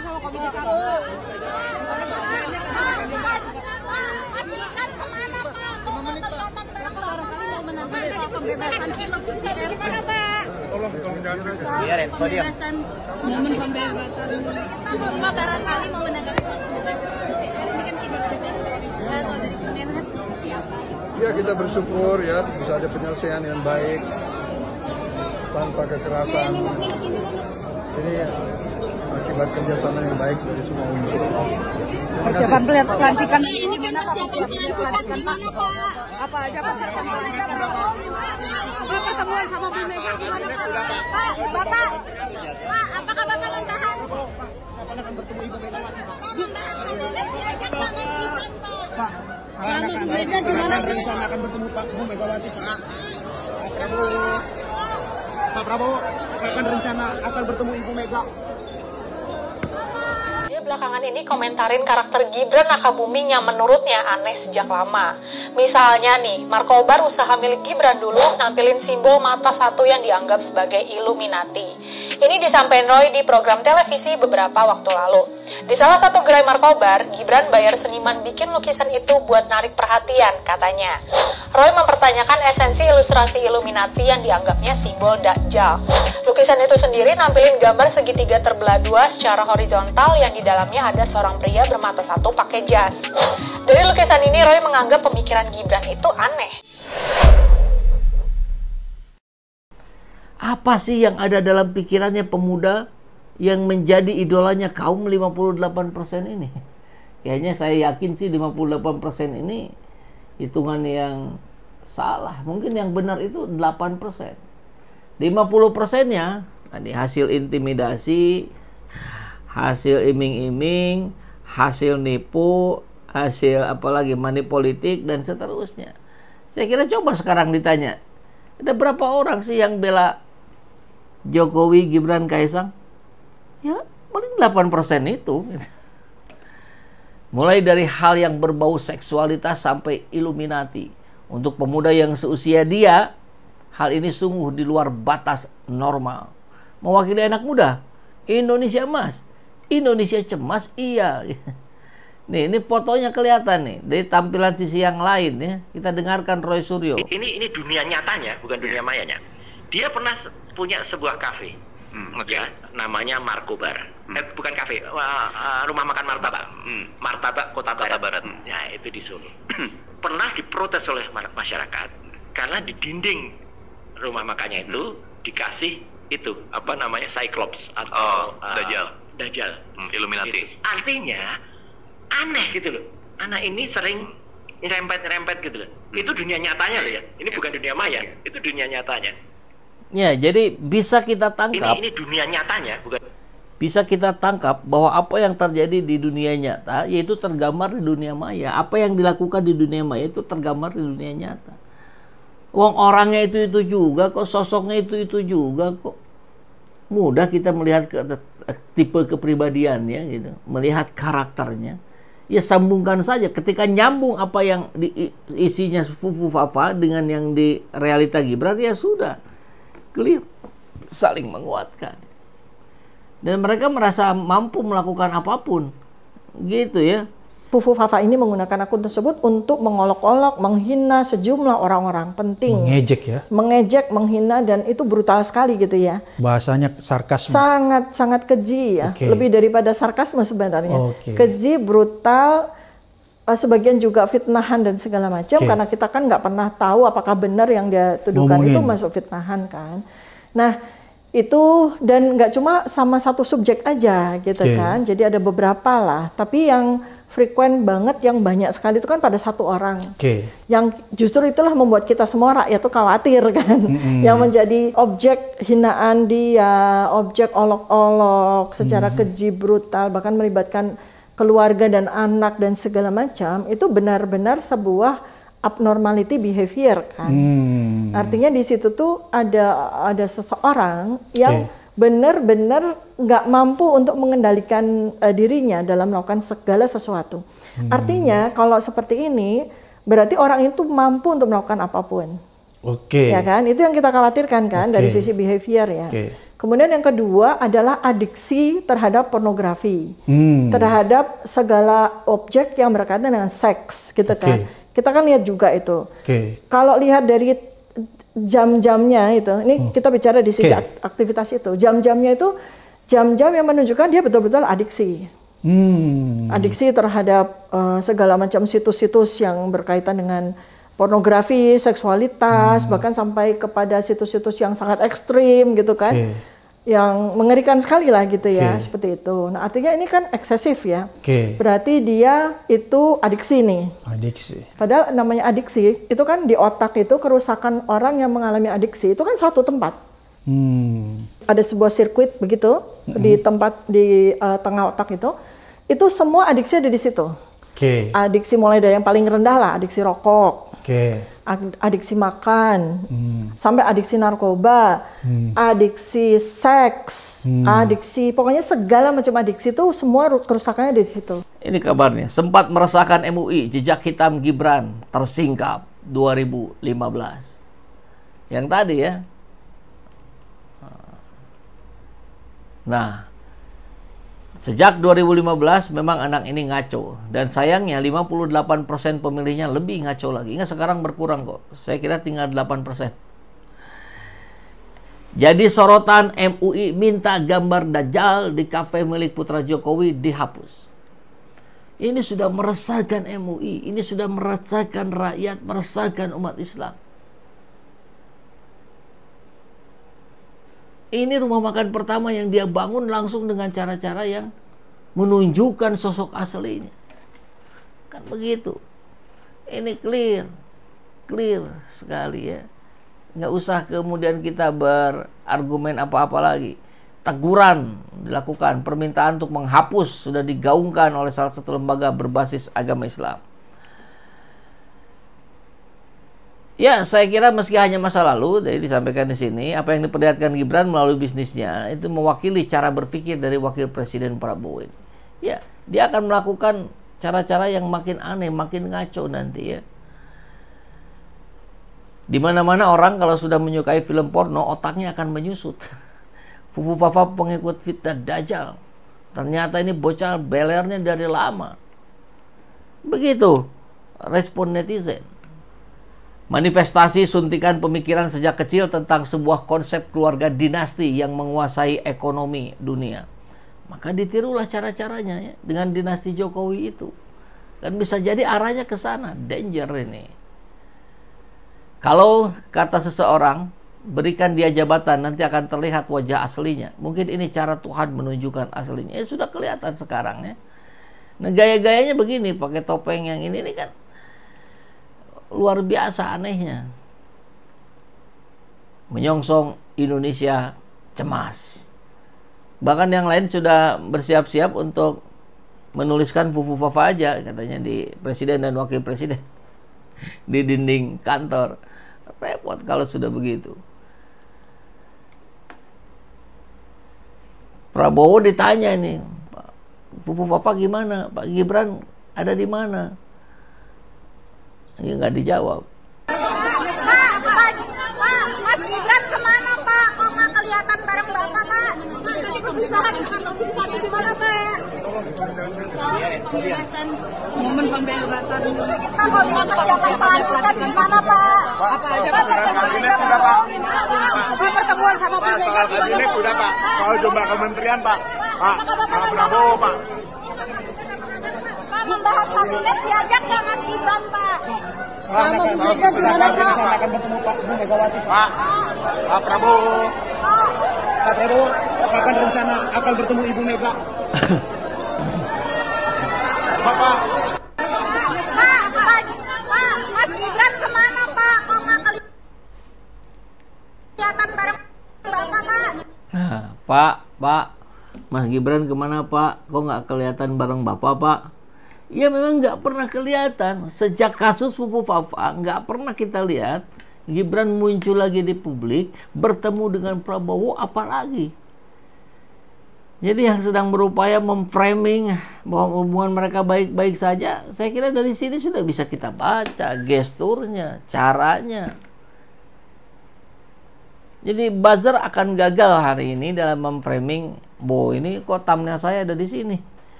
sama Komisi 1. Pembebasan pilot dari mana, Pak? Tolong jangan. Iya, Ren, kau diam. Momen pembebasan. Cuma barangkali mau menanggapi ini kan kinerja dari atau dari Kemenhan seperti apa? Ya, kita bersyukur ya bisa ada penyelesaian yang baik tanpa kekerasan. Ini akibat kerjasama yang baik dari semua unsur. Persiapan pelantikan ini kan persiapan pelantikan Pak. Apa aja persiapan pelantikan? Pak, pertemuan sama Bu Mega gimana Pak? Bapak, apakah Bapak membahas? Kapan akan bertemu Ibu Megawati, Pak? Membahas kabinet diajak sama Gibran, Pak. Kapan akan bertemu Pak Bu Megawati, Pak? Pak Prabowo, kapan rencana akan bertemu Ibu Mega? Dia belakangan ini komentarin karakter Gibran Rakabuming yang menurutnya aneh sejak lama. Misalnya nih, Markobar usaha milik Gibran dulu nampilin simbol mata satu yang dianggap sebagai Illuminati. Ini disampaikan Roy di program televisi beberapa waktu lalu. Di salah satu gerai Markobar, Gibran bayar seniman bikin lukisan itu buat narik perhatian, katanya. Roy mempertanyakan esensi ilustrasi Illuminati yang dianggapnya simbol Dajjal. Lukisan itu sendiri nampilin gambar segitiga terbelah dua secara horizontal yang di dalamnya ada seorang pria bermata satu pakai jas. Dari lukisan ini, Roy menganggap pemikiran Gibran itu aneh. Apa sih yang ada dalam pikirannya pemuda yang menjadi idolanya kaum 58% ini? Kayaknya saya yakin sih 58% ini hitungan yang salah. Mungkin yang benar itu 8%. 50%-nya tadi hasil intimidasi, hasil iming-iming, hasil nipu, hasil apalagi money politik dan seterusnya. Saya kira coba sekarang ditanya, ada berapa orang sih yang bela Jokowi, Gibran, Kaisang? Ya paling 8% itu. Mulai dari hal yang berbau seksualitas sampai Illuminati. Untuk pemuda yang seusia dia, hal ini sungguh di luar batas normal. Mewakili anak muda, Indonesia emas, Indonesia cemas, iya. Nih, ini fotonya kelihatan nih dari tampilan sisi yang lain ya. Kita dengarkan Roy Suryo. Ini dunia nyatanya, bukan dunia mayanya. Dia pernah punya sebuah kafe, ya, namanya Markobar. Bukan kafe, rumah makan martabak, martabak Kota Barat. Ya, itu di Solo. Pernah diprotes oleh masyarakat karena di dinding rumah makannya itu dikasih itu apa namanya Cyclops atau Dajjal, Illuminati. Gitu. Artinya aneh gitu loh. Anak ini sering nyerempet gitu loh. Itu dunia nyatanya loh ya. Ini bukan dunia maya, itu dunia nyatanya. Ya, jadi bisa kita tangkap. Ini dunia nyatanya, bukan. Bisa kita tangkap bahwa apa yang terjadi di dunia nyata yaitu tergambar di dunia maya. Apa yang dilakukan di dunia maya itu tergambar di dunia nyata. Wong orangnya itu juga kok, sosoknya itu juga kok. Mudah kita melihat tipe kepribadiannya gitu, melihat karakternya. Ya sambungkan saja, ketika nyambung apa yang isinya fufu fafa dengan yang di realita Gibran, ya sudah clear, saling menguatkan. Dan mereka merasa mampu melakukan apapun. Gitu ya. Fufu Fafa ini menggunakan akun tersebut untuk mengolok-olok, menghina sejumlah orang-orang penting. Mengejek ya. Mengejek, menghina, dan itu brutal sekali gitu ya. Bahasanya sarkasme. Sangat keji ya. Okay. Lebih daripada sarkasme sebenarnya. Okay. Keji, brutal, sebagian juga fitnahan dan segala macam. Okay. Karena kita kan nggak pernah tahu apakah benar yang dia tuduhkan itu masuk fitnahan kan. Nah, itu dan nggak cuma sama satu subjek aja gitu kan. Jadi ada beberapa lah. Tapi yang frekuen banget, yang banyak sekali itu kan pada satu orang. Yang justru itulah membuat kita semua rakyat tuh khawatir kan. Yang menjadi objek hinaan dia, objek olok-olok secara keji, brutal, bahkan melibatkan keluarga dan anak dan segala macam, itu benar-benar sebuah abnormality behavior kan. Artinya di situ tuh ada seseorang yang benar-benar nggak mampu untuk mengendalikan dirinya dalam melakukan segala sesuatu. Artinya kalau seperti ini berarti orang itu mampu untuk melakukan apapun. Ya kan? Itu yang kita khawatirkan kan dari sisi behavior ya. Kemudian yang kedua adalah adiksi terhadap pornografi, terhadap segala objek yang berkaitan dengan seks, gitu kan. Kita kan lihat juga itu. Kalau lihat dari jam-jamnya itu, ini kita bicara di sisi aktivitas itu, jam-jamnya itu jam-jam yang menunjukkan dia betul-betul adiksi. Adiksi terhadap segala macam situs-situs yang berkaitan dengan pornografi, seksualitas, bahkan sampai kepada situs-situs yang sangat ekstrim gitu kan, yang mengerikan sekali lah gitu ya, seperti itu. Nah artinya ini kan eksesif ya, berarti dia itu adiksi nih. Adiksi. Padahal namanya adiksi, itu kan di otak itu kerusakan orang yang mengalami adiksi, itu kan satu tempat. Ada sebuah sirkuit begitu, di tempat di tengah otak itu semua adiksi ada di situ. Adiksi mulai dari yang paling rendah lah, adiksi rokok, adiksi makan, sampai adiksi narkoba, adiksi seks, adiksi, pokoknya segala macam adiksi itu semua kerusakannya di situ. Ini kabarnya, sempat meresahkan MUI, jejak hitam Gibran tersingkap 2015. Yang tadi ya. Nah, sejak 2015 memang anak ini ngaco, dan sayangnya 58% pemilihnya lebih ngaco lagi. Ingat sekarang berkurang kok, saya kira tinggal 8%. Jadi sorotan MUI minta gambar Dajjal di kafe milik putra Jokowi dihapus. Ini sudah meresahkan MUI, ini sudah meresahkan rakyat, meresahkan umat Islam. Ini rumah makan pertama yang dia bangun langsung dengan cara-cara yang menunjukkan sosok aslinya. Kan begitu. Ini clear sekali ya. Nggak usah kemudian kita berargumen apa-apa lagi. Teguran dilakukan, permintaan untuk menghapus sudah digaungkan oleh salah satu lembaga berbasis agama Islam. Ya, saya kira meski hanya masa lalu, jadi disampaikan di sini, apa yang diperlihatkan Gibran melalui bisnisnya itu mewakili cara berpikir dari Wakil Presiden Prabowo ini. Ya, dia akan melakukan cara-cara yang makin aneh, makin ngaco nanti ya. Di mana-mana orang kalau sudah menyukai film porno, otaknya akan menyusut. Fufu Fafa pengikut fitnah Dajjal. Ternyata ini bocah belernya dari lama. Begitu respon netizen. Manifestasi suntikan pemikiran sejak kecil tentang sebuah konsep keluarga dinasti yang menguasai ekonomi dunia. Maka ditirulah cara-caranya ya, dengan dinasti Jokowi itu. Kan bisa jadi arahnya ke sana, danger ini. Kalau kata seseorang, berikan dia jabatan, nanti akan terlihat wajah aslinya. Mungkin ini cara Tuhan menunjukkan aslinya. Ya sudah kelihatan sekarang ya. Nah gaya-gayanya begini, pakai topeng yang ini kan luar biasa anehnya. Menyongsong Indonesia cemas. Bahkan yang lain sudah bersiap-siap untuk menuliskan Fufu Fafa aja katanya di Presiden dan Wakil Presiden di dinding kantor. Repot kalau sudah begitu. Prabowo ditanya nih, Pak, Fufu Fafa gimana? Pak Gibran ada di mana? Ya nggak dijawab. Pak, Mas Gibran kemana Pak? Kok nggak kelihatan bareng Bapak Pak? Tadi perpisahan di mana Pak? Momen pembebasan. Kita mau dengan persiapan pelantikan di mana Pak? Apa aja kabinet sudah Pak? Pertemuan sama presiden kabinet sudah Pak. Soal jumlah kementerian Pak. Pak Prabowo Pak. Membahas kabinet diajak nggak Mas Gibran Pak? Sama Bu Mega gimana Pak? Akan bertemu Pak Bu Megawati Pak. Pak Prabowo. Pak Prabowo akan rencana akan bertemu Ibu Mega. Pak, Mas Gibran kemana Pak? Kok nggak kelihatan bareng Bapak Pak? Nah, Pak, Mas Gibran kemana Pak? Kok nggak kelihatan bareng Bapak Pak? Ya memang nggak pernah kelihatan. Sejak kasus Fufu Fafa nggak pernah kita lihat Gibran muncul lagi di publik, bertemu dengan Prabowo apalagi. Jadi yang sedang berupaya memframing bahwa hubungan mereka baik-baik saja, saya kira dari sini sudah bisa kita baca gesturnya, caranya. Jadi buzzer akan gagal hari ini dalam memframing bahwa ini kok thumbnail saya ada di sini.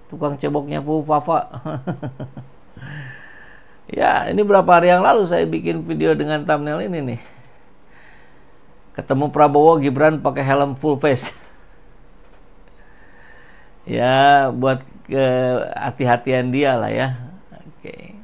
Tukang ceboknya Fu Fafa. Ya, ini berapa hari yang lalu saya bikin video dengan thumbnail ini nih. Ketemu Prabowo Gibran pakai helm full face. Ya, buat hati-hatian dia lah ya. Oke.